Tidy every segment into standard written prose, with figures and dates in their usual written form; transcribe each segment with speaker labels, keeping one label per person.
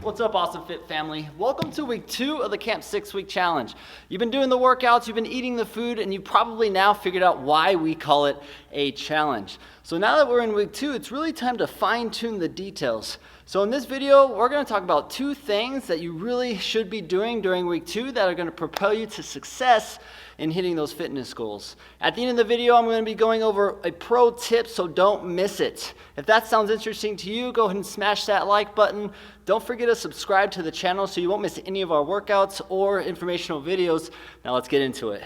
Speaker 1: What's up, Awesome Fit family? Welcome to week 2 of the Camp 6-Week Challenge. You've been doing the workouts, you've been eating the food, and you've probably now figured out why we call it a challenge. So now that we're in week 2, it's really time to fine-tune the details. So in this video, we're going to talk about 2 things that you really should be doing during week 2 that are going to propel you to success in hitting those fitness goals. At the end of the video, I'm going to be going over a pro tip, so don't miss it. If that sounds interesting to you, go ahead and smash that like button. Don't forget to subscribe to the channel so you won't miss any of our workouts or informational videos. Now let's get into it.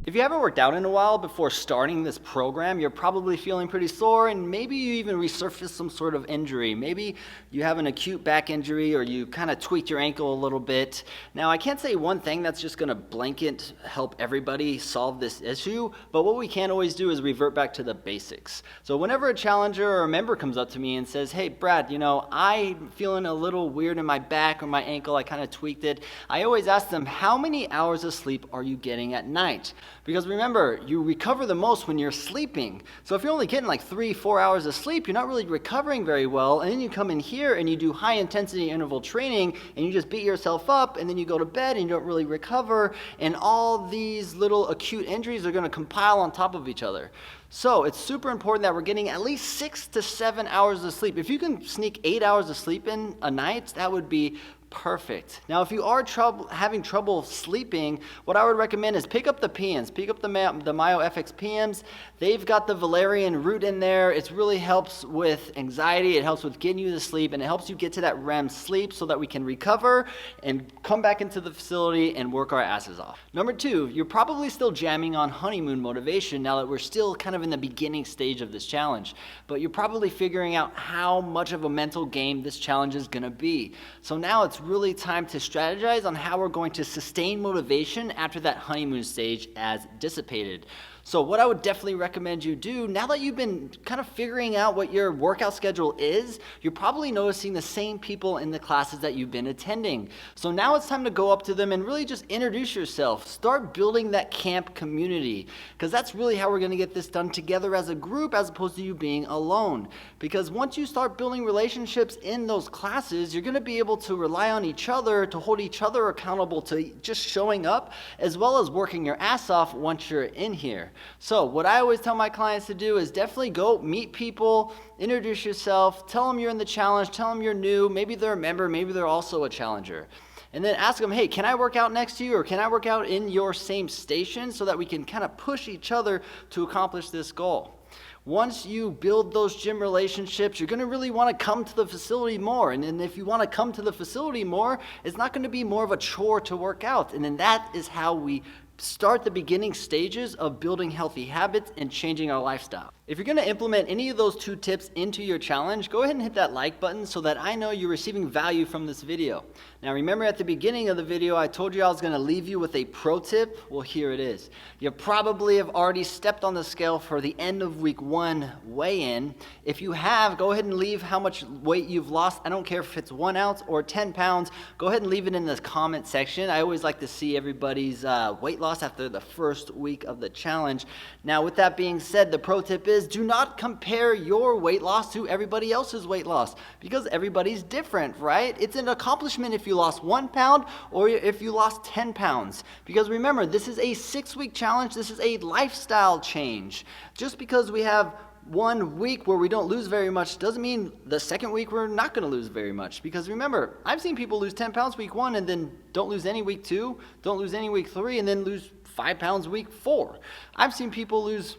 Speaker 1: If you haven't worked out in a while before starting this program, you're probably feeling pretty sore, and maybe you even resurfaced some sort of injury. Maybe you have an acute back injury, or you kind of tweaked your ankle a little bit. Now, I can't say one thing that's just going to blanket help everybody solve this issue, but what we can always do is revert back to the basics. So whenever a challenger or a member comes up to me and says, "Hey, Brad, I'm feeling a little weird in my back or my ankle, I kind of tweaked it," I always ask them, how many hours of sleep are you getting at night? Because remember, you recover the most when you're sleeping. So if you're only getting like 3-4 hours of sleep, you're not really recovering very well. And then you come in here and you do high intensity interval training and you just beat yourself up, and then you go to bed and you don't really recover. And all these little acute injuries are going to compile on top of each other. So it's super important that we're getting at least 6 to 7 hours of sleep. If you can sneak 8 hours of sleep in a night, that would be perfect. Now, if you are having trouble sleeping, what I would recommend is pick up the PMs. Pick up the MyoFX PMs. They've got the valerian root in there. It really helps with anxiety. It helps with getting you to sleep, and it helps you get to that REM sleep so that we can recover and come back into the facility and work our asses off. Number 2, you're probably still jamming on honeymoon motivation now that we're still kind of in the beginning stage of this challenge, but you're probably figuring out how much of a mental game this challenge is going to be. So now it's really time to strategize on how we're going to sustain motivation after that honeymoon stage has dissipated. So what I would definitely recommend you do, now that you've been kind of figuring out what your workout schedule is, you're probably noticing the same people in the classes that you've been attending. So now it's time to go up to them and really just introduce yourself. Start building that camp community, because that's really how we're going to get this done together as a group as opposed to you being alone. Because once you start building relationships in those classes, you're going to be able to rely on each other to hold each other accountable to just showing up, as well as working your ass off once you're in here. So what I always tell my clients to do is definitely go meet people, introduce yourself, tell them you're in the challenge, tell them you're new, maybe they're a member, maybe they're also a challenger. And then ask them, hey, can I work out next to you, or can I work out in your same station, so that we can kind of push each other to accomplish this goal. Once you build those gym relationships, you're going to really want to come to the facility more. And then if you want to come to the facility more, it's not going to be more of a chore to work out. And then that is how we start the beginning stages of building healthy habits and changing our lifestyle. If you're going to implement any of those 2 tips into your challenge, go ahead and hit that like button so that I know you're receiving value from this video. Now remember, at the beginning of the video, I told you I was going to leave you with a pro tip. Well, here it is. You probably have already stepped on the scale for the end of week 1 weigh-in. If you have, go ahead and leave how much weight you've lost. I don't care if it's 1 ounce or 10 pounds. Go ahead and leave it in the comment section. I always like to see everybody's weight loss after the first week of the challenge. Now, with that being said, the pro tip is do not compare your weight loss to everybody else's weight loss, because everybody's different, right? It's an accomplishment if you lost 1 pound or if you lost 10 pounds. Because remember, this is a 6-week challenge. This is a lifestyle change. Just because we have 1 week where we don't lose very much doesn't mean the second week we're not going to lose very much. Because remember, I've seen people lose 10 pounds week 1 and then don't lose any week 2, don't lose any week 3, and then lose 5 pounds week 4. I've seen people lose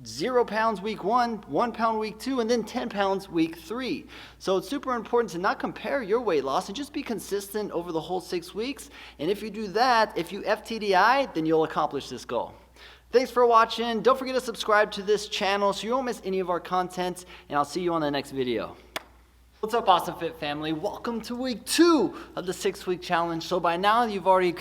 Speaker 1: 0 pounds week 1, 1 pound week 2, and then 10 pounds week 3. So it's super important to not compare your weight loss and just be consistent over the whole 6 weeks. And if you do that, if you FTDI, then you'll accomplish this goal. Thanks for watching. Don't forget to subscribe to this channel so you won't miss any of our content, and I'll see you on the next video. What's up, Awesome Fit family? Welcome to week 2 of the 6-Week Challenge. So by now you've already